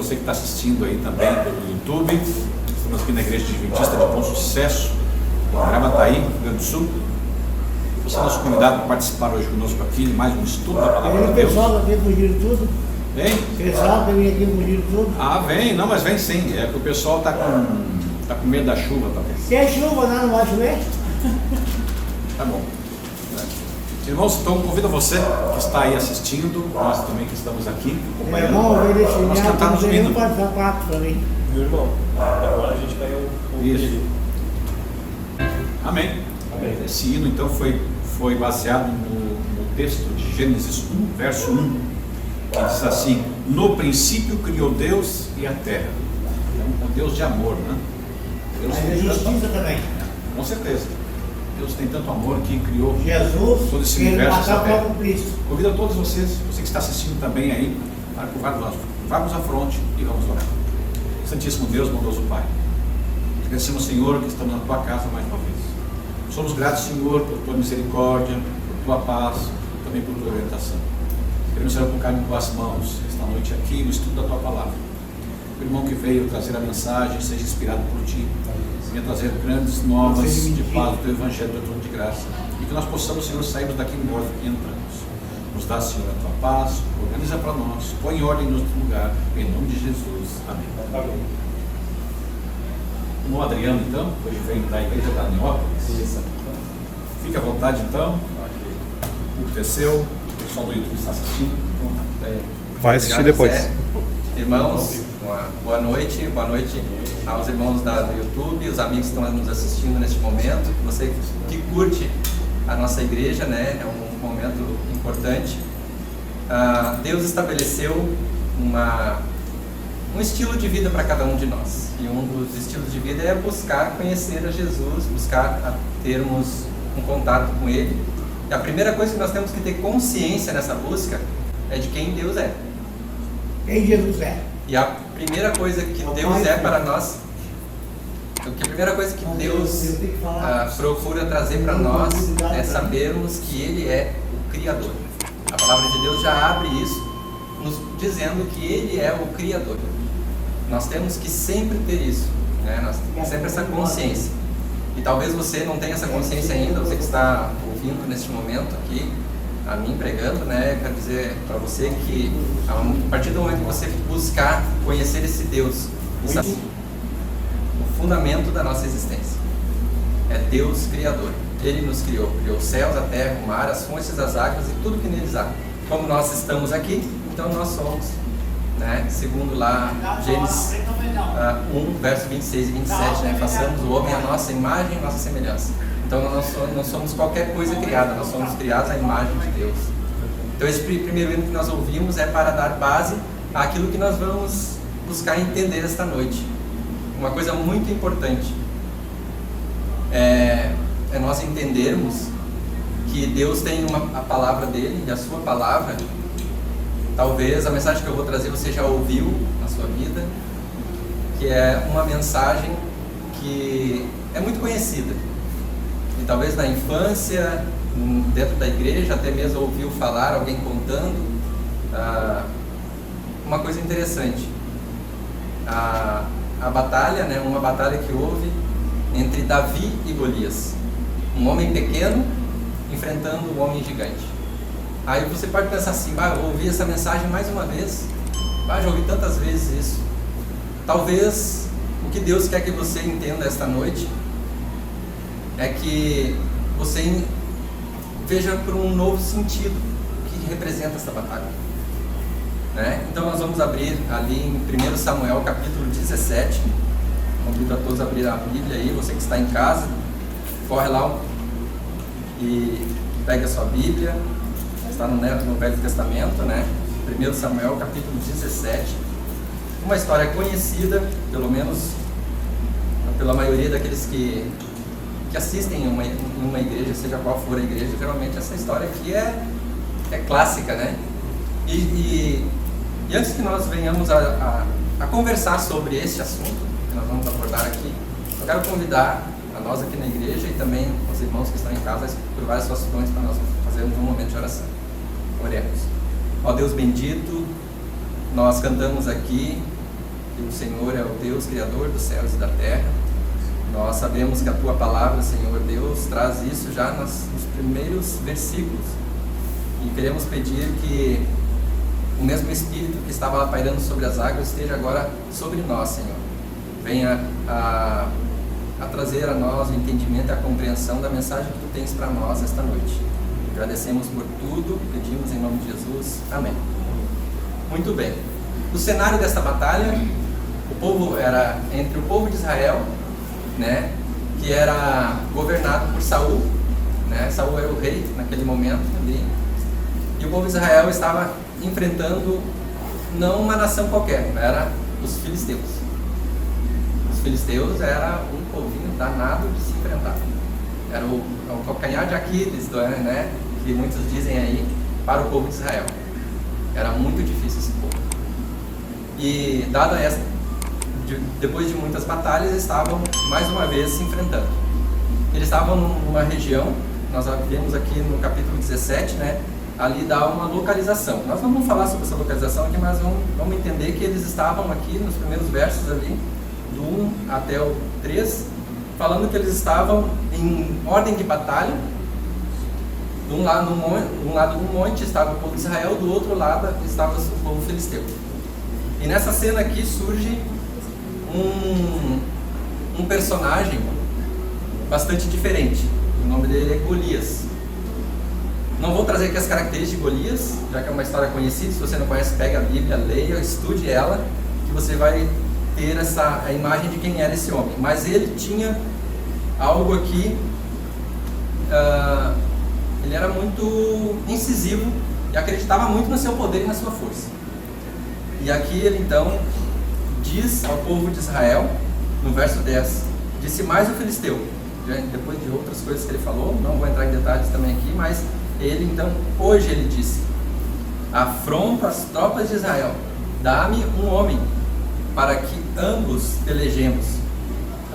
você que está assistindo aí também pelo YouTube. Estamos aqui na Igreja Adventista de Bom Sucesso, em Gravataí, Rio Grande do Sul. Você é nosso convidado para participar hoje conosco aqui de mais um estudo da Palavra de Deus. O pessoal aqui fugiram tudo. Vem? O pessoal que vem aqui fugiram tudo. Ah, vem. Não, mas vem sim. É que o pessoal está com medo da chuva, talvez. Se é chuva, não vai chover? Tá bom. Irmãos, então convido você que está aí assistindo, nós também que estamos aqui acompanhando. Irmão, ele esse Nós já cantamos o hino. para sapato para mim. Meu irmão, agora a gente vai ouvir. Isso. Amém. Esse hino então foi baseado no texto de Gênesis 1, verso 1, que diz assim: no princípio criou Deus e a terra. É um Deus de amor, né? Deus Mas a tem justiça tanto... também. Com certeza. Deus tem tanto amor que criou Jesus, todo esse ele universo, essa matou o terra. próprio Cristo. Convido a todos vocês, você que está assistindo também aí, para que vamos à fronte e vamos orar. Santíssimo Deus, bondoso Pai, agradecemos, Senhor, que estamos na Tua casa mais uma vez. Somos gratos, Senhor, por Tua misericórdia, por Tua paz, também por Tua orientação. Queremos, Senhor, colocar em Tuas mãos esta noite aqui no estudo da Tua palavra. O irmão que veio trazer a mensagem seja inspirado por Ti, venha trazer grandes novas de paz do Teu Evangelho, do Teu trono de graça, e que nós possamos, Senhor, sairmos daqui morto e entramos. Nos dá, Senhor, a Tua paz, organiza para nós, põe em ordem em nosso lugar, em nome de Jesus. Amém. Amém. O irmão Adriano, então, hoje vem da igreja da Neópolis. Fique à vontade, então. O desceu, o pessoal do YouTube está assistindo. Vai assistir Obrigado, depois. Zé. Irmãos, boa noite aos irmãos do YouTube, os amigos que estão nos assistindo neste momento, você que curte a nossa igreja, né? É um momento importante. Deus estabeleceu um estilo de vida para cada um de nós, e um dos estilos de vida é buscar conhecer a Jesus, buscar termos um contato com Ele. E a primeira coisa que nós temos que ter consciência nessa busca é de quem Deus é. Quem Jesus é? E a primeira coisa que Deus é para nós, a primeira coisa que Deus procura trazer para nós é sabermos que Ele é o Criador. A palavra de Deus já abre isso, nos dizendo que Ele é o Criador. Nós temos que sempre ter isso, né? Nós temos sempre essa consciência. E talvez você não tenha essa consciência ainda, você que está ouvindo neste momento aqui, a mim pregando, né? Eu quero dizer para você que a partir do momento que você buscar conhecer esse Deus, isso é o fundamento da nossa existência. É Deus Criador. Ele nos criou os céus, a terra, o mar, as fontes das águas e tudo que neles há. Como nós estamos aqui, então nós somos, né? Segundo lá Gênesis 1, verso 26 e 27, né? Façamos o homem à nossa imagem e nossa semelhança. Então nós não somos qualquer coisa criada, nós somos criados à imagem de Deus. Então esse primeiro hino que nós ouvimos é para dar base àquilo que nós vamos buscar entender esta noite. Uma coisa muito importante é nós entendermos que Deus tem a palavra dele, e a sua palavra, talvez a mensagem que eu vou trazer você já ouviu na sua vida, que é uma mensagem que é muito conhecida. E talvez na infância, dentro da igreja, até mesmo ouviu falar, alguém contando uma coisa interessante. A batalha, né, uma batalha que houve entre Davi e Golias. Um homem pequeno enfrentando um homem gigante. Aí você pode pensar assim: eu ouvi essa mensagem mais uma vez, já ouvi tantas vezes isso. Talvez o que Deus quer que você entenda esta noite é que você veja por um novo sentido o que representa essa batalha, né? Então nós vamos abrir ali em 1 Samuel capítulo 17. Convido a todos a abrir a Bíblia aí. Você que está em casa, corre lá e pega a sua Bíblia. Está no Velho Testamento, né? 1 Samuel capítulo 17. Uma história conhecida, pelo menos pela maioria daqueles que assistem em uma igreja, seja qual for a igreja. Geralmente essa história aqui é clássica, né? E antes que nós venhamos a conversar sobre esse assunto que nós vamos abordar aqui, eu quero convidar a nós aqui na igreja e também os irmãos que estão em casa a curvar as suas frontes para nós fazermos um momento de oração. Oremos. Ó Deus bendito, nós cantamos aqui que o Senhor é o Deus Criador dos céus e da terra. Nós sabemos que a Tua palavra, Senhor Deus, traz isso já nos primeiros versículos. E queremos pedir que o mesmo Espírito que estava lá pairando sobre as águas esteja agora sobre nós, Senhor. Venha a trazer a nós o entendimento e a compreensão da mensagem que Tu tens para nós esta noite. Agradecemos por tudo, pedimos em nome de Jesus. Amém. Muito bem. O cenário desta batalha, o povo era entre o povo de Israel, né, que era governado por Saul, né? Saul era o rei naquele momento ali, e o povo de Israel estava enfrentando não uma nação qualquer, era os filisteus. Os filisteus era um povinho danado de se enfrentar, era o calcanhar de Aquiles, né, que muitos dizem aí, para o povo de Israel. Era muito difícil esse povo. E dada essa, depois de muitas batalhas, estavam mais uma vez se enfrentando. Eles estavam numa região, nós vemos aqui no capítulo 17, né, ali dá uma localização. Nós não vamos falar sobre essa localização aqui, mas vamos entender que eles estavam aqui nos primeiros versos ali, do 1 até o 3, falando que eles estavam em ordem de batalha. De um lado do monte estava o povo de Israel, do outro lado estava o povo filisteu. E nessa cena aqui surge um personagem bastante diferente. O nome dele é Golias. Não vou trazer aqui as características de Golias, já que é uma história conhecida. Se você não conhece, pega a Bíblia, leia, estude ela, que você vai ter a imagem de quem era esse homem. Mas ele tinha algo aqui, ele era muito incisivo e acreditava muito no seu poder e na sua força. E aqui ele então diz ao povo de Israel, no verso 10, disse mais o filisteu, depois de outras coisas que ele falou, não vou entrar em detalhes também aqui, mas ele então, hoje ele disse: afronto as tropas de Israel, dá-me um homem, para que ambos pelejemos.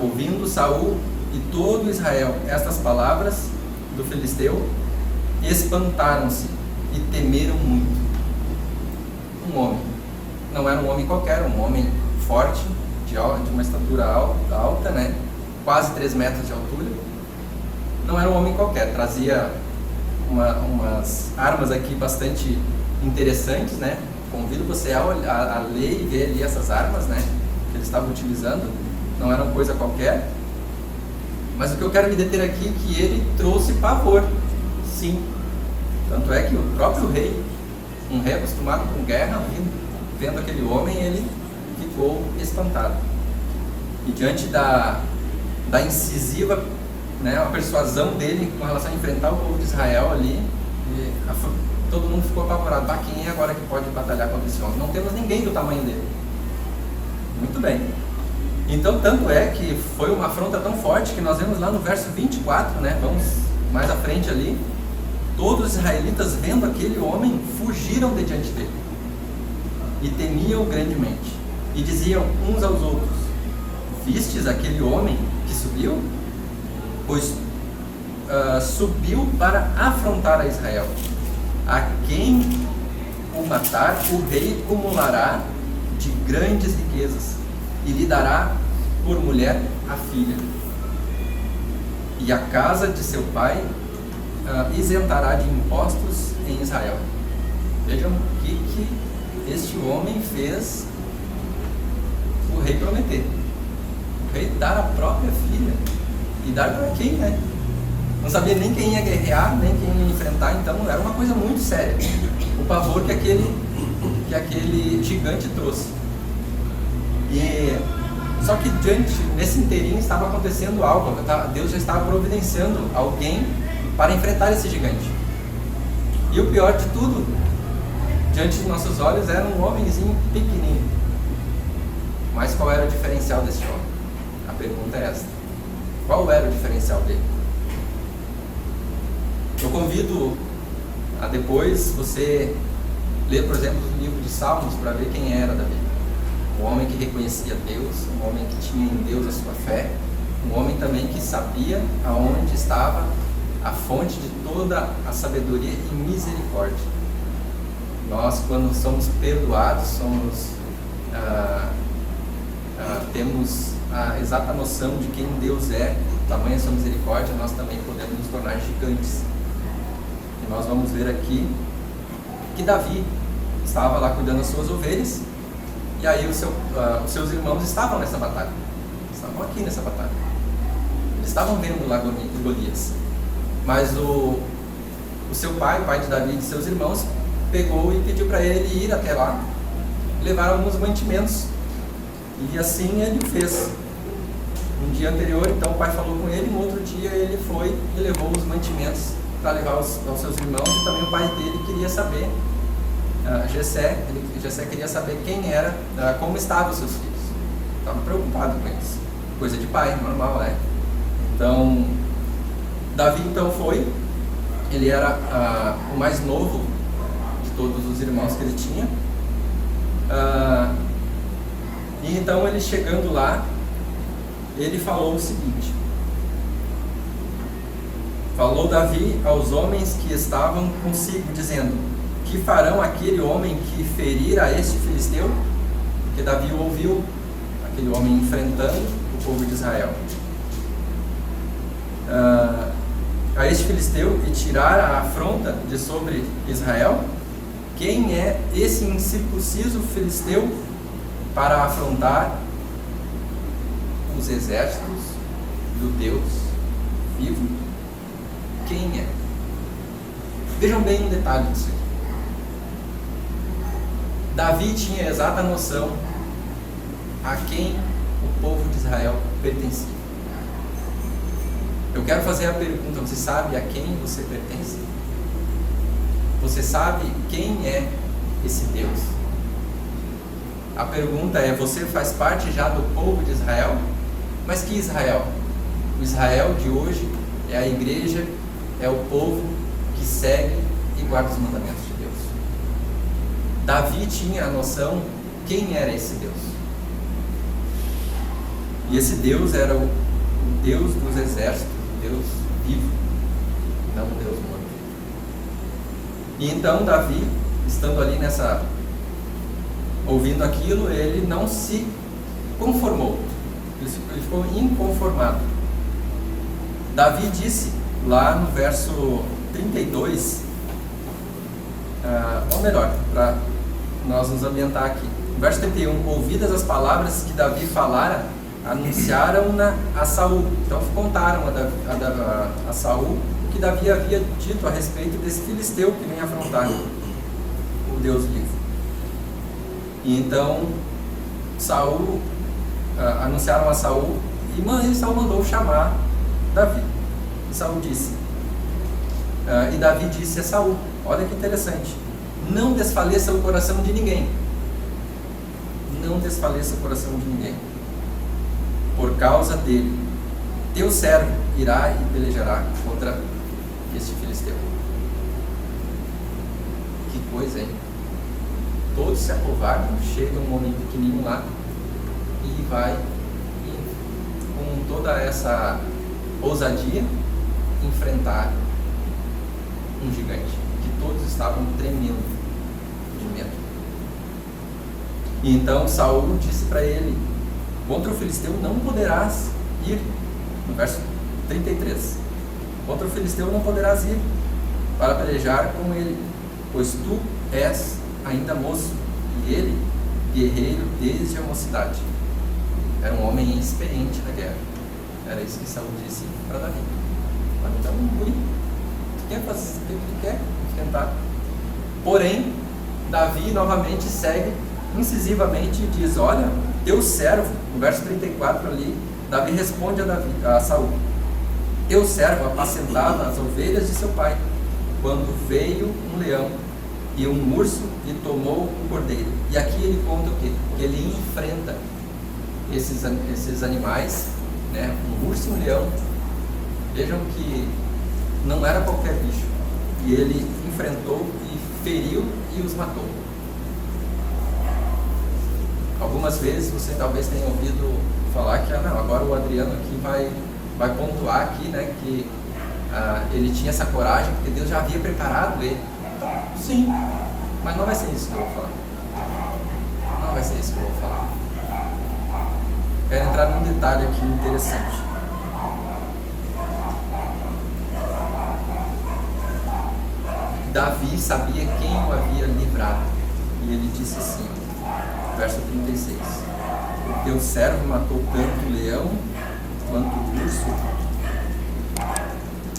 Ouvindo Saul e todo Israel estas palavras do filisteu, espantaram-se e temeram muito. Um homem, não era um homem qualquer, um homem forte, de uma estatura alta, né? Quase 3 metros de altura. Não era um homem qualquer, trazia umas armas aqui bastante interessantes, né? Convido você a ler e ver ali essas armas, né, que eles estavam utilizando. Não era uma coisa qualquer. Mas o que eu quero me deter aqui é que ele trouxe pavor, sim. Tanto é que o próprio rei, um rei acostumado com guerra, vendo aquele homem, ele ficou espantado. E diante da incisiva, né, a persuasão dele com relação a enfrentar o povo de Israel ali, todo mundo ficou apavorado. Quem é agora que pode batalhar contra esse homem? Não temos ninguém do tamanho dele. Muito bem. Então, tanto é que foi uma afronta tão forte que nós vemos lá no verso 24, né? Vamos mais à frente ali. Todos os israelitas, vendo aquele homem, fugiram de diante dele e temiam grandemente. E diziam uns aos outros: vistes aquele homem que subiu? Pois subiu para afrontar a Israel. A quem o matar, o rei cumulará de grandes riquezas e lhe dará por mulher a filha. E a casa de seu pai isentará de impostos em Israel. Vejam o que este homem fez o rei prometer. O rei dar a própria filha. E dar para quem, né? Não sabia nem quem ia guerrear, nem quem ia enfrentar, então era uma coisa muito séria. O pavor que aquele gigante trouxe. Só que nesse inteirinho estava acontecendo algo. Deus já estava providenciando alguém para enfrentar esse gigante. E o pior de tudo, diante de nossos olhos, era um homenzinho pequenininho. Mas qual era o diferencial desse homem? A pergunta é esta: qual era o diferencial dele? Eu convido a depois você ler, por exemplo, o livro de Salmos para ver quem era Davi. Um homem que reconhecia Deus, um homem que tinha em Deus a sua fé, um homem também que sabia aonde estava a fonte de toda a sabedoria e misericórdia. Nós, quando somos perdoados, somos temos a exata noção de quem Deus é, tamanha sua misericórdia, nós também podemos nos tornar gigantes. E nós vamos ver aqui que Davi estava lá cuidando das suas ovelhas, e aí os seus irmãos estavam nessa batalha, estavam aqui nessa batalha, eles estavam vendo lá Golias, mas o seu pai, o pai de Davi e de seus irmãos, pegou e pediu para ele ir até lá, levar alguns mantimentos, e assim ele o fez. Um dia anterior, então, o pai falou com ele, no outro dia ele foi e levou os mantimentos para levar aos seus irmãos, e também o pai dele queria saber, Jessé queria saber quem era, como estavam os seus filhos. Estava preocupado com eles. Coisa de pai, normal, né? Então, Davi então foi, ele era o mais novo de todos os irmãos que ele tinha. E então ele chegando lá, ele falou o seguinte: falou Davi aos homens que estavam consigo, dizendo: que farão aquele homem que ferir a este filisteu? Porque Davi ouviu aquele homem enfrentando o povo de Israel. A este filisteu e tirar a afronta de sobre Israel? Quem é esse incircunciso filisteu para afrontar os exércitos do Deus vivo? Quem é? Vejam bem um detalhe disso aqui. Davi tinha a exata noção a quem o povo de Israel pertencia. Eu quero fazer a pergunta: você sabe a quem você pertence? Você sabe quem é esse Deus? A pergunta é: você faz parte já do povo de Israel? Mas que Israel? O Israel de hoje é a igreja, é o povo que segue e guarda os mandamentos de Deus. Davi tinha a noção quem era esse Deus. E esse Deus era o Deus dos exércitos, o Deus vivo, não o Deus morto. E então Davi, estando ali ouvindo aquilo, ele não se conformou, ele ficou inconformado. Davi disse lá no verso 32, ou melhor, para nós nos ambientar aqui, verso 31: ouvidas as palavras que Davi falara, anunciaram-na a Saul. Então contaram a Saul o que Davi havia dito a respeito desse filisteu que vem afrontar o Deus vivo. E então Saul, anunciaram a Saul, e Saul mandou chamar Davi. E Saul disse, e Davi disse a Saul: olha que interessante, não desfaleça o coração de ninguém, não desfaleça o coração de ninguém, por causa dele, teu servo irá e pelejará contra este filisteu. Que coisa, hein? Todos se acovardam, chega um homem pequenininho lá e vai, com toda essa ousadia, enfrentar um gigante, que todos estavam tremendo de medo. E então Saul disse para ele: contra o filisteu não poderás ir. No verso 33, contra o filisteu não poderás ir para pelejar com ele, pois tu és ainda moço, e ele guerreiro desde a mocidade. Era um homem experiente na guerra. Era isso que Saul disse para Davi. Mas então, guri, tu quer fazer o que tu quer? Enfrentar. Porém, Davi novamente segue incisivamente e diz: olha, teu servo, no verso 34 ali, Davi responde a Saul: teu servo apacentava as ovelhas de seu pai, quando veio um leão e um urso e tomou um cordeiro. E aqui ele conta o quê? Que ele enfrenta esses animais, né? Um urso e um leão. Vejam que não era qualquer bicho. E ele enfrentou e feriu e os matou. Algumas vezes você talvez tenha ouvido falar que não, agora o Adriano aqui vai pontuar aqui, né, que ele tinha essa coragem porque Deus já havia preparado ele. Sim, mas não vai ser isso que eu vou falar. Não vai ser isso que eu vou falar. entrar num detalhe aqui interessante. Davi sabia quem o havia livrado. E ele disse assim, verso 36: o teu servo matou tanto o leão quanto o urso.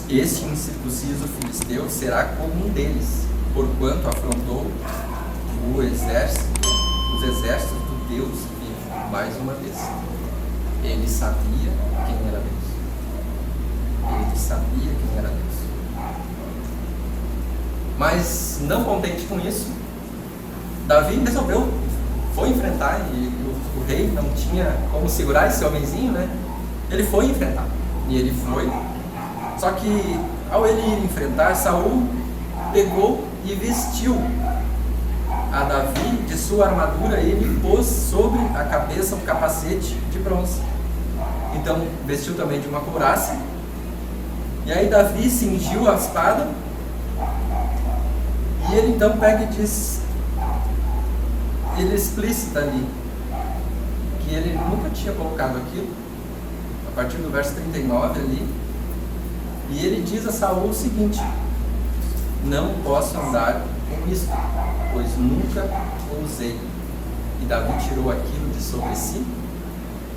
Este incircunciso filisteu será como um deles, porquanto afrontou os exércitos do Deus vivo. Mais uma vez, ele sabia quem era Deus. Ele sabia quem era Deus. Mas não contente com isso, Davi resolveu, foi enfrentar, e o rei não tinha como segurar esse homenzinho, né? Ele foi enfrentar, e ele foi. Só que ao ele ir enfrentar, Saul pegou e vestiu a Davi de sua armadura e ele pôs sobre a cabeça um capacete de bronze. Então vestiu também de uma couraça. E aí Davi cingiu a espada. E ele então pega e diz, ele explícita ali, que ele nunca tinha colocado aquilo, a partir do verso 39 ali, e ele diz a Saul o seguinte: não posso andar com isto, pois nunca o usei. E Davi tirou aquilo de sobre si,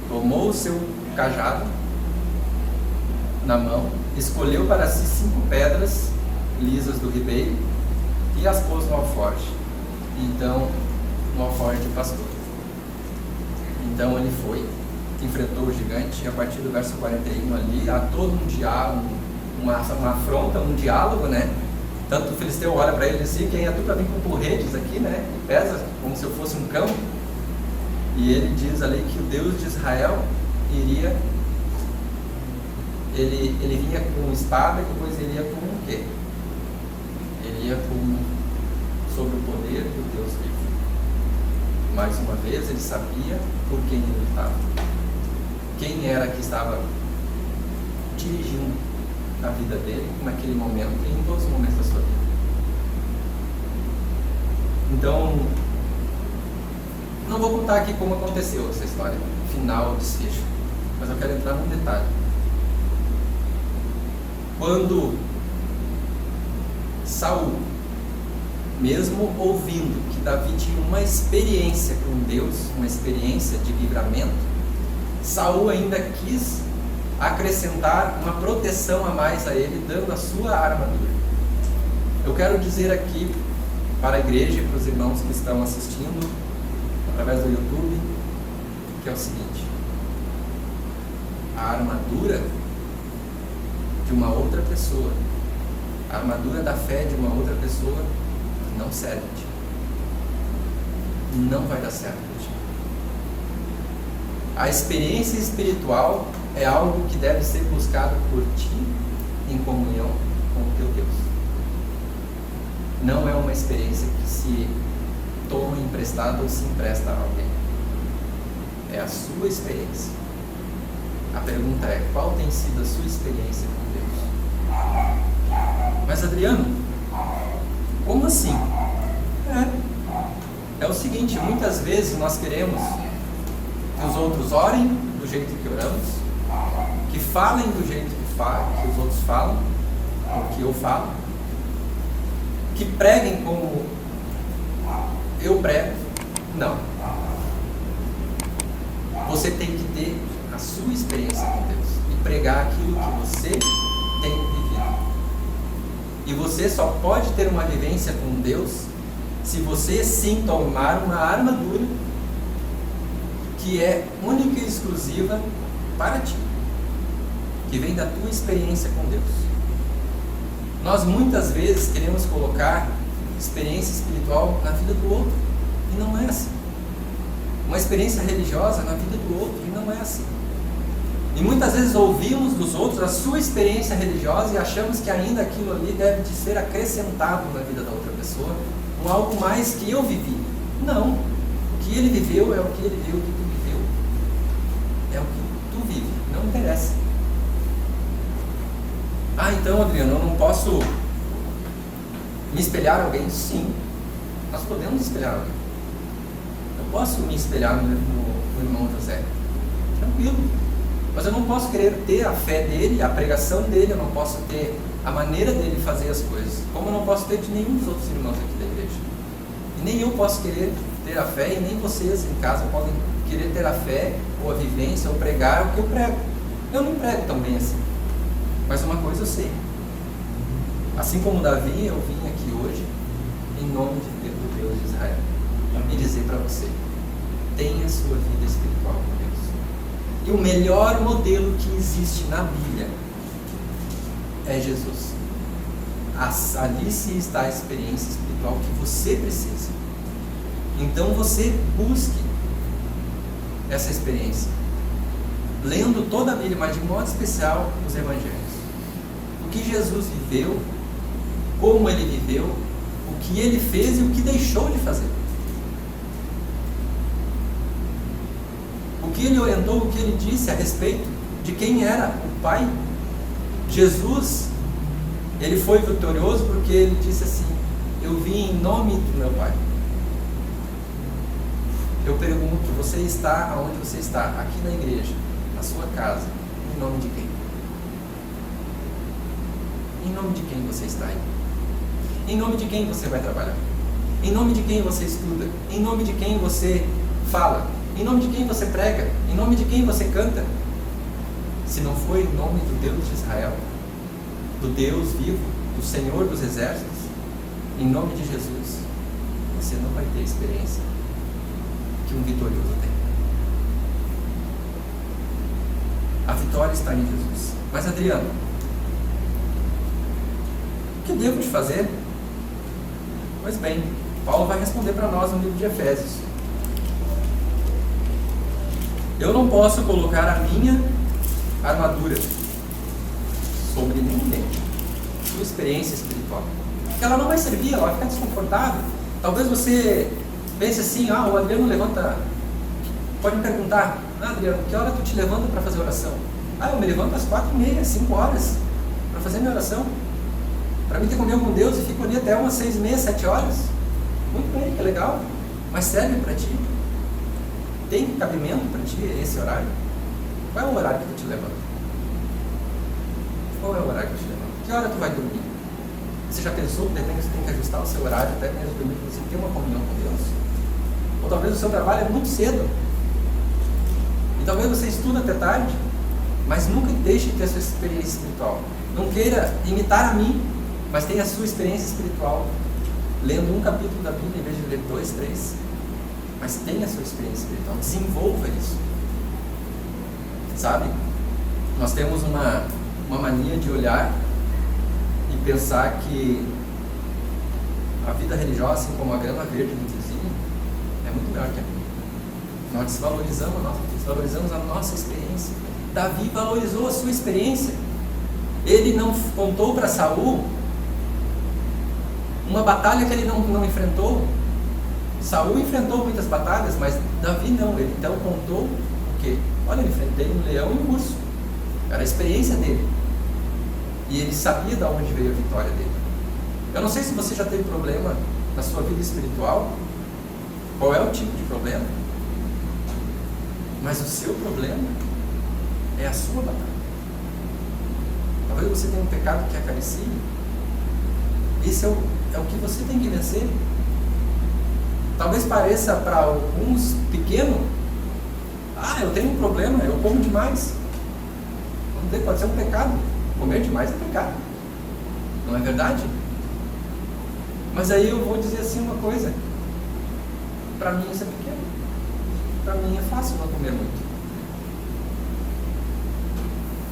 tomou o seu cajado na mão, escolheu para si 5 pedras lisas do ribeiro, e as pôs no alforje. Então, no alforje de pastor. Então ele foi, enfrentou o gigante, e a partir do verso 41 ali, há todo um diálogo, uma afronta, um diálogo, né? Tanto o filisteu olha para ele e diz assim: quem é tu para vir com porretes aqui, né? E pesa como se eu fosse um cão. E ele diz ali que o Deus de Israel iria, ele vinha com espada e depois ele ia com o quê? Ele ia sobre o poder do Deus vivo. Mais uma vez ele sabia por quem ele estava, quem era que estava dirigindo a vida dele naquele momento e em todos os momentos da sua vida. Então, não vou contar aqui como aconteceu essa história, final, desfecho, mas eu quero entrar num detalhe. Quando Saul, mesmo ouvindo que Davi tinha uma experiência com Deus, uma experiência de livramento, Saul ainda quis acrescentar uma proteção a mais a ele, dando a sua armadura. Eu quero dizer aqui para a igreja e para os irmãos que estão assistindo através do YouTube, que é o seguinte: a armadura de uma outra pessoa, a armadura da fé de uma outra pessoa não serve a ti. Não vai dar certo a ti. A experiência espiritual é algo que deve ser buscado por ti em comunhão com o teu Deus. Não é uma experiência que se toma emprestada ou se empresta a alguém. É a sua experiência. A pergunta é: qual tem sido a sua experiência com Deus? Mas Adriano, como assim? É o seguinte, muitas vezes nós queremos que os outros orem do jeito que oramos, que falem do jeito que os outros falam, ou que eu falo, que preguem como eu prego. Não. Você tem que ter a sua experiência com Deus e pregar aquilo que você tem vivido. E você só pode ter uma vivência com Deus se você sim tomar uma armadura que é única e exclusiva para ti, que vem da tua experiência com Deus. Nós muitas vezes queremos colocar experiência espiritual na vida do outro, e não é assim. Uma experiência religiosa na vida do outro, e não é assim. E muitas vezes ouvimos dos outros a sua experiência religiosa e achamos que ainda aquilo ali deve de ser acrescentado na vida da outra pessoa, com algo mais que eu vivi. Não. O que ele viveu é o que ele viu, o que tu viveu. É o que tu vive, não interessa. Ah, então, Adriano, eu não posso me espelhar em alguém? Sim, nós podemos espelhar alguém. Eu posso me espelhar no irmão José. tranquilo. Mas eu não posso querer ter a fé dele, a pregação dele, eu não posso ter a maneira dele fazer as coisas, como eu não posso ter de nenhum dos outros irmãos aqui da igreja. E nem eu posso querer ter a fé, e nem vocês em casa podem querer ter a fé, ou a vivência, ou pregar o que eu prego. Eu não prego tão bem assim. Mas uma coisa eu sei. Assim como Davi, eu vim aqui hoje, em nome do Deus de Israel, e dizer para você: tenha a sua vida espiritual com Deus. E o melhor modelo que existe na Bíblia é Jesus. Ali sim está a experiência espiritual que você precisa. Então você busque essa experiência, lendo toda a Bíblia, mas de modo especial os Evangelhos. O que Jesus viveu, como ele viveu, o que ele fez e o que deixou de fazer. O que ele orientou, o que ele disse a respeito de quem era o Pai. Jesus, ele foi vitorioso porque ele disse assim: eu vim em nome do meu Pai. Eu pergunto, você está aonde você está? Aqui na igreja, na sua casa, em nome de quem? Em nome de quem você está aí? Em nome de quem você vai trabalhar? Em nome de quem você estuda? Em nome de quem você fala? Em nome de quem você prega? Em nome de quem você canta? Se não for em nome do Deus de Israel, do Deus vivo, do Senhor dos Exércitos, em nome de Jesus, você não vai ter a experiência que um vitorioso tem. A vitória está em Jesus. Mas Adriano, o que devo de fazer? Pois bem, Paulo vai responder para nós no livro de Efésios. Eu não posso colocar a minha armadura sobre ninguém, sua experiência espiritual, porque ela não vai servir, ela vai ficar desconfortável. Talvez você pense assim: o Adriano levanta, pode me perguntar: Adriano, que hora tu te levanta para fazer oração? Eu me levanto às 4h30, 5 horas para fazer minha oração, para mim ter comunhão com Deus, e fico ali até umas 6h30, 7 horas. Muito bem, que legal, mas serve para ti? Tem cabimento para ti esse horário? Qual é o horário que tu te levanta? Qual é o horário que tu te levanta? Que hora tu vai dormir? Você já pensou que de repente você tem que ajustar o seu horário até mesmo dormir, para você ter uma comunhão com Deus? Ou talvez o seu trabalho é muito cedo, e talvez você estuda até tarde, mas nunca deixe de ter a sua experiência espiritual. Não queira imitar a mim, mas tenha a sua experiência espiritual, lendo um capítulo da Bíblia em vez de ler 2, 3. Mas tenha a sua experiência espiritual, desenvolva isso. Sabe? Nós temos uma mania de olhar e pensar que a vida religiosa, assim como a grama verde do vizinho, é muito melhor que a minha. Nós desvalorizamos a nossa experiência. Davi valorizou a sua experiência. Ele não contou para Saul uma batalha que ele não enfrentou. Saul enfrentou muitas batalhas, mas Davi não. Ele então contou o quê? Olha, eu enfrentei um leão e um urso. Era a experiência dele. E ele sabia de onde veio a vitória dele. Eu não sei se você já teve problema na sua vida espiritual, qual é o tipo de problema, mas o seu problema é a sua batalha. Talvez você tenha um pecado que é carecível. Esse é o que você tem que vencer. Talvez pareça para alguns pequeno: eu tenho um problema, eu como demais. Pode ser um pecado. Comer demais é pecado, não é verdade? Mas aí eu vou dizer assim uma coisa: para mim isso é pequeno, para mim é fácil não comer muito.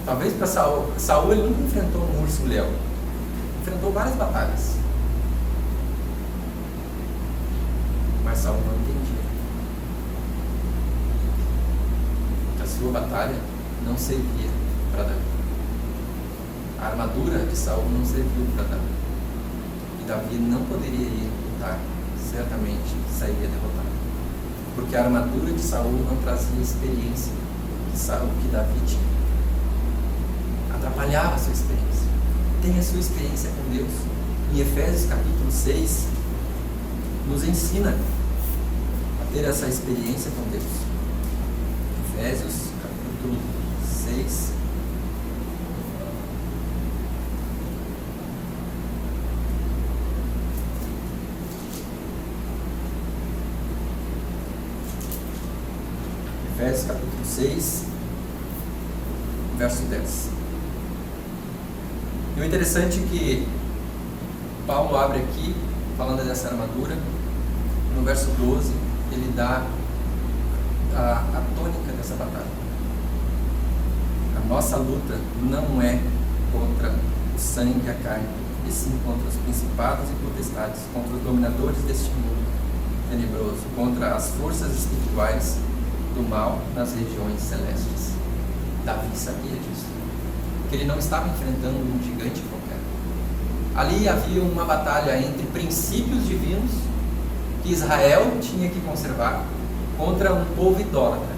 Talvez para Saul ele nunca enfrentou um urso e um leão, enfrentou várias batalhas, mas Saul não entendia que a sua batalha não servia para Davi. A armadura de Saul não serviu para Davi, e Davi não poderia ir lutar, certamente sairia derrotado, porque a armadura de Saul não trazia a experiência que Davi tinha. Atrapalhava a sua experiência. Tenha a sua experiência com Deus. Em Efésios capítulo 6 nos ensina a ter essa experiência com Deus. Efésios capítulo capítulo 6. Efésios capítulo 6, verso 10. E o interessante é que Paulo abre aqui, falando dessa armadura, no verso 12, ele dá a tônica dessa batalha. A nossa luta não é contra o sangue e a carne, e sim contra os principados e potestades, contra os dominadores deste mundo tenebroso, contra as forças espirituais do mal nas regiões celestes. Davi sabia disso, que ele não estava enfrentando um gigante qualquer. Ali havia uma batalha entre princípios divinos que Israel tinha que conservar contra um povo idólatra.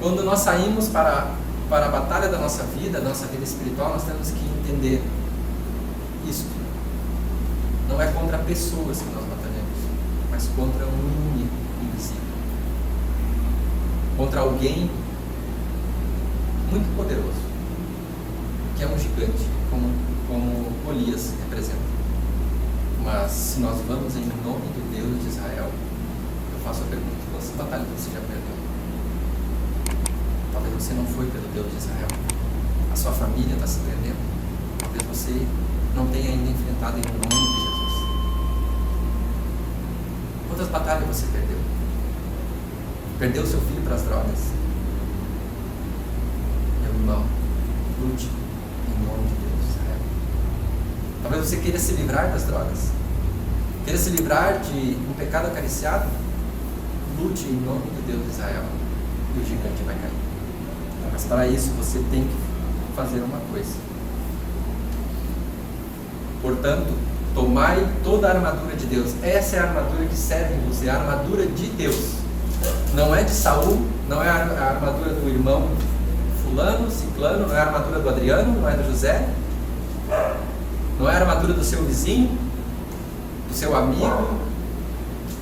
Quando nós saímos para a batalha da nossa vida espiritual, nós temos que entender isto. Não é contra pessoas que nós batalhamos, mas contra um inimigo invisível. Contra alguém muito poderoso, que é um gigante, como Golias representa. Mas se nós vamos em nome do Deus de Israel, eu faço a pergunta: quantas batalhas você já perdeu? Talvez você não foi pelo Deus de Israel. A sua família está se perdendo. Talvez você não tenha ainda enfrentado em nome de Jesus. Quantas batalhas você perdeu? Perdeu seu filho para as drogas? Meu irmão, lute em nome de Deus de Israel. Talvez você queira se livrar das drogas, queira se livrar de um pecado acariciado. Lute em nome de Deus de Israel e o gigante vai cair. Mas para isso você tem que fazer uma coisa. Portanto, tomai toda a armadura de Deus. Essa é a armadura que serve em você, a armadura de Deus. Não é de Saul, não é a armadura do irmão fulano, ciclano, não é a armadura do Adriano, não é do José, não é a armadura do seu vizinho, do seu amigo,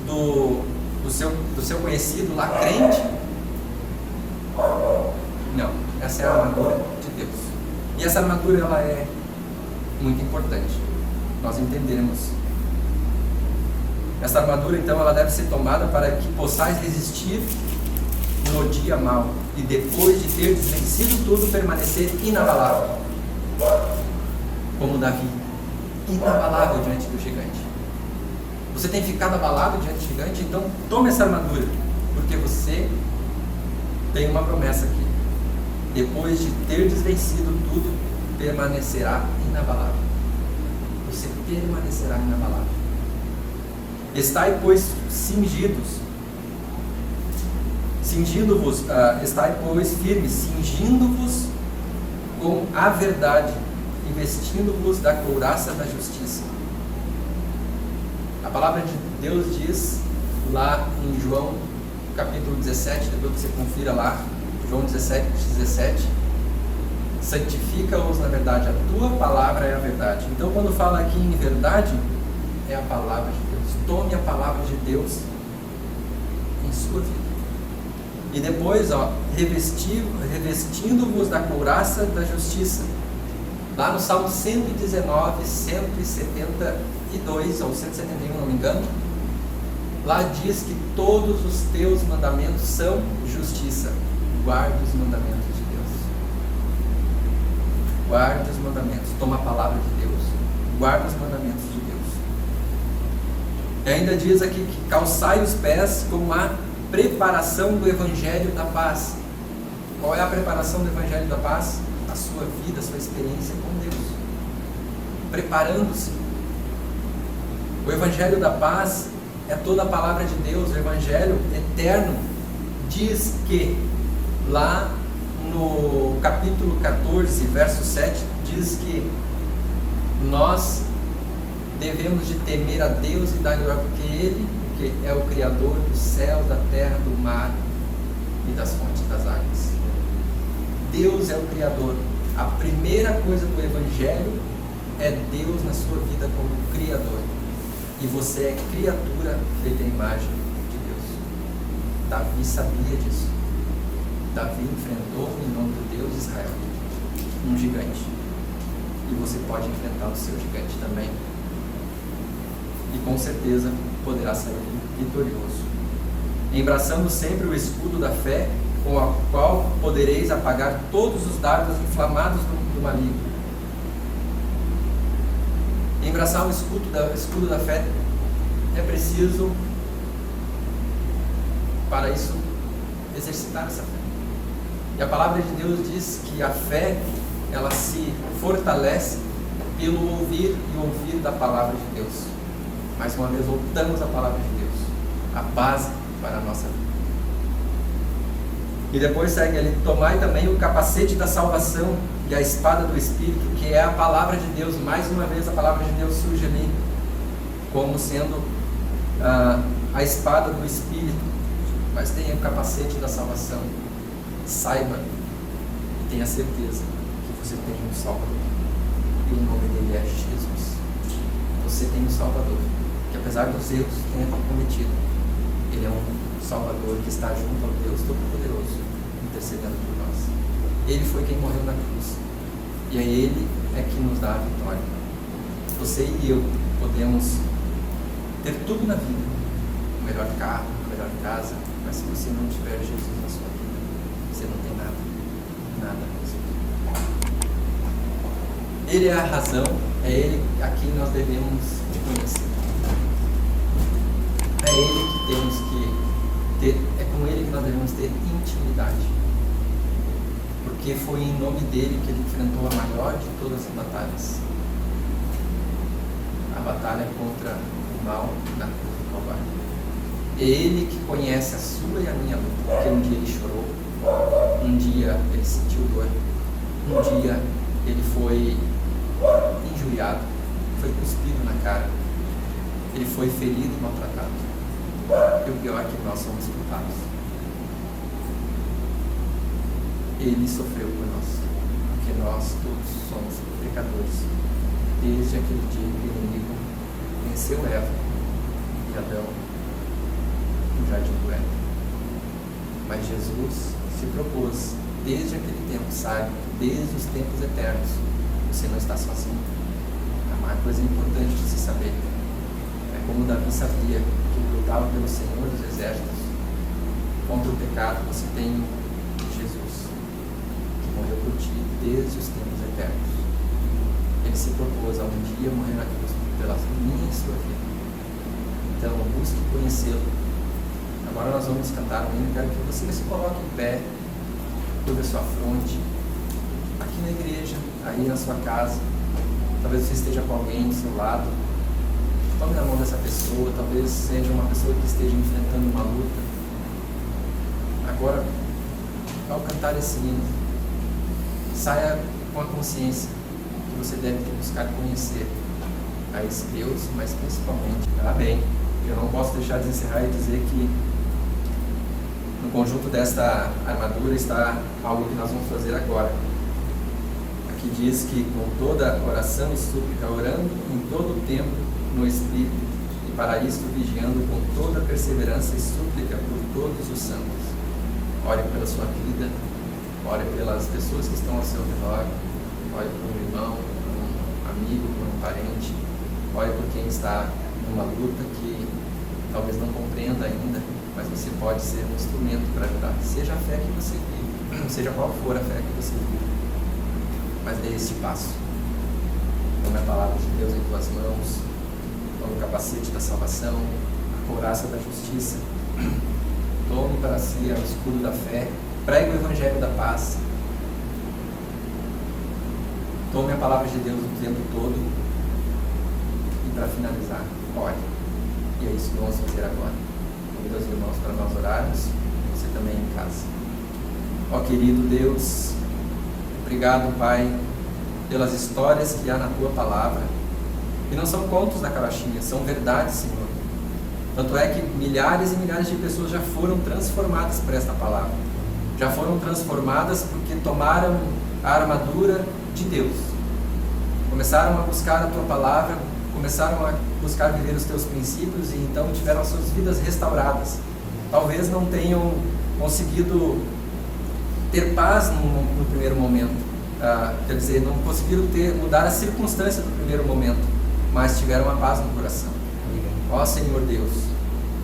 do seu conhecido lá crente. Não, essa é a armadura de Deus. E essa armadura, ela é muito importante nós entendermos. Essa armadura, então, ela deve ser tomada para que possais resistir no dia mau e depois de ter vencido tudo, permanecer inabalável, como Davi, inabalável diante do gigante. Você tem ficado abalado diante do gigante? Então tome essa armadura, porque você tem uma promessa aqui: depois de ter vencido tudo, permanecerá inabalável. Você permanecerá inabalável. Estai, pois, cingindo-vos, estai, pois, firmes, cingindo-vos com a verdade e vestindo-vos da couraça da justiça. A palavra de Deus diz lá em João capítulo 17, depois que você confira lá, João 17, santifica-os na verdade, a tua palavra é a verdade. Então, quando fala aqui em verdade, é a palavra de Deus. Tome a palavra de Deus em sua vida. E depois, revestindo-vos da couraça da justiça. Lá no Salmo 119, 172 ou 171, não me engano, lá diz que todos os teus mandamentos são justiça. Guarde os mandamentos de Deus. Guarde os mandamentos. Toma a palavra de Deus. Guarde os mandamentos de Deus. E ainda diz aqui que calçai os pés com a preparação do Evangelho da paz. Qual é a preparação do Evangelho da paz? A sua vida, a sua experiência com Deus. Preparando-se. O Evangelho da paz é toda a palavra de Deus. O Evangelho eterno diz que lá no capítulo 14, verso 7, diz que nós devemos de temer a Deus e dar glória, porque Ele é o Criador dos céus, da terra, do mar e das fontes das águas. Deus é o Criador. A primeira coisa do Evangelho é Deus na sua vida como Criador. E você é criatura feita à imagem de Deus. Davi sabia disso. Davi enfrentou em nome do Deus de Israel um gigante. E você pode enfrentar o seu gigante também. E com certeza poderá sair vitorioso. Embraçando sempre o escudo da fé, com a qual podereis apagar todos os dardos inflamados do maligno. Embraçar o escudo da fé é preciso, para isso, exercitar essa fé. E a palavra de Deus diz que a fé, ela se fortalece pelo ouvir e ouvir da palavra de Deus. Mais uma vez, voltamos à palavra de Deus, a base para a nossa vida. E depois segue ali: tomai também o capacete da salvação e a espada do Espírito, que é a palavra de Deus. Mais uma vez a palavra de Deus surge ali como sendo a espada do Espírito. Mas tenha o capacete da salvação. Saiba e tenha certeza que você tem um Salvador, e o nome dele é Jesus. Você tem um Salvador que, apesar dos erros que tenha cometido, ele é um Salvador que está junto ao Deus Todo-Poderoso, intercedendo por nós. Ele foi quem morreu na cruz, e é Ele que nos dá a vitória. Você e eu podemos ter tudo na vida, o melhor carro, a melhor casa, mas se você não tiver Jesus na sua vida, você não tem nada, nada mesmo. Ele é a razão, é Ele a quem nós devemos conhecer. É Ele que temos que ter, é com Ele que nós devemos ter intimidade. Porque foi em nome dele que ele enfrentou a maior de todas as batalhas. A batalha contra o mal na cruz do Calvário. É Ele que conhece a sua e a minha luta. Porque um dia ele chorou, um dia ele sentiu dor, um dia ele foi injuriado, foi cuspido na cara, ele foi ferido e maltratado. E o pior é que nós somos culpados. Ele sofreu por nós, porque nós todos somos pecadores. Desde aquele dia que o inimigo venceu Eva e Adão no jardim do Éden. Mas Jesus se propôs, desde aquele tempo, sabe, desde os tempos eternos, você não está sozinho. A maior coisa importante de se saber é como Davi sabia que ele lutava pelo Senhor dos Exércitos. Contra o pecado você tem Jesus, que morreu por ti desde os tempos eternos. Ele se propôs a um dia morrer na cruz pela minha e sua vida. Então busque conhecê-lo. Agora nós vamos cantar um hino. Quero que você se coloque em pé, curva a sua fronte, aqui na igreja, aí na sua casa. Talvez você esteja com alguém do seu lado. Tome na mão dessa pessoa. Talvez seja uma pessoa que esteja enfrentando uma luta. Agora, ao cantar esse hino, saia com a consciência que você deve buscar conhecer a esse Deus, mas principalmente, amém. Eu não posso deixar de encerrar e dizer que no conjunto desta armadura está algo que nós vamos fazer agora. Aqui diz que com toda oração e súplica, orando em todo o tempo no Espírito, e para isto vigiando com toda perseverança e súplica por todos os santos. Ore pela sua vida, ore pelas pessoas que estão ao seu redor, ore por um irmão, por um amigo, por um parente, ore por quem está numa luta que talvez não compreenda ainda, mas você pode ser um instrumento para ajudar. Seja a fé que você vive, seja qual for a fé que você vive, mas dê este passo. Tome a palavra de Deus em tuas mãos, tome o capacete da salvação, a couraça da justiça, tome para si o escudo da fé, pregue o evangelho da paz, tome a palavra de Deus o tempo todo, e para finalizar, ore. E é isso que vamos fazer agora. Convido os irmãos para nós orarmos, você também em casa. Ó querido Deus, obrigado, Pai, pelas histórias que há na Tua palavra, e não são contos da carochinha, são verdades, Senhor. Tanto é que milhares e milhares de pessoas já foram transformadas por esta palavra, já foram transformadas porque tomaram a armadura de Deus, começaram a buscar a Tua palavra, começaram a buscar viver os Teus princípios, e então tiveram as suas vidas restauradas. Talvez não tenham conseguido ter paz no primeiro momento. Quer dizer, não conseguiram mudar a circunstância do primeiro momento, mas tiveram uma paz no coração. Ó Senhor Deus,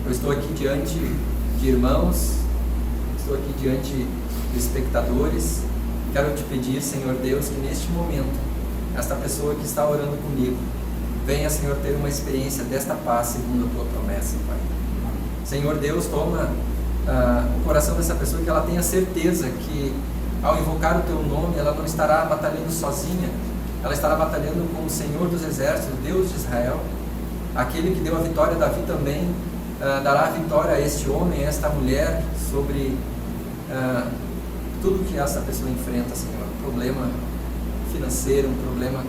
eu estou aqui diante de irmãos, estou aqui diante de espectadores. Quero te pedir, Senhor Deus, que neste momento, esta pessoa que está orando comigo, venha, Senhor, ter uma experiência desta paz segundo a tua promessa, Pai. Senhor Deus, toma o coração dessa pessoa, que ela tenha certeza que ao invocar o teu nome, ela não estará batalhando sozinha, ela estará batalhando com o Senhor dos Exércitos, Deus de Israel, aquele que deu a vitória a Davi também, dará a vitória a este homem, a esta mulher, sobre tudo que essa pessoa enfrenta, Senhor. Um problema financeiro, um problema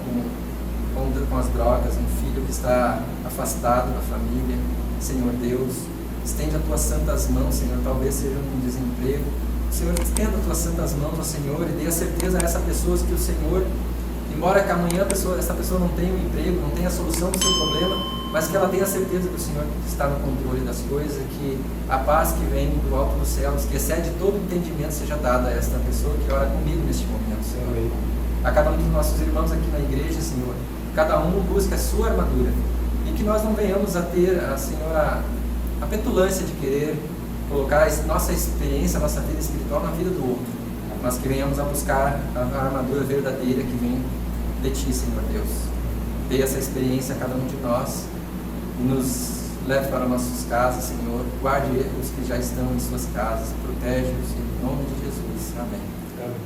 com as drogas, um filho que está afastado da família. Senhor Deus, estende as tuas santas mãos, Senhor, talvez seja um desemprego. Senhor, estenda as tuas santas mãos ao Senhor e dê a certeza a essa pessoa que o Senhor, embora que amanhã essa pessoa não tenha um emprego, não tenha a solução do seu problema, mas que ela tenha a certeza que o Senhor está no controle das coisas, que a paz que vem do alto dos céus, que excede todo entendimento, seja dada a esta pessoa que ora comigo neste momento, Senhor. A cada um dos nossos irmãos aqui na igreja, Senhor, cada um busca a sua armadura, e que nós não venhamos a ter, Senhor, a petulância de querer colocar a nossa experiência, a nossa vida espiritual na vida do outro, mas que venhamos a buscar a armadura verdadeira que vem de Ti, Senhor Deus. Dê essa experiência a cada um de nós e nos leve para nossas casas, Senhor. Guarde os que já estão em suas casas, protege-os em nome de Jesus. Amém. Amém.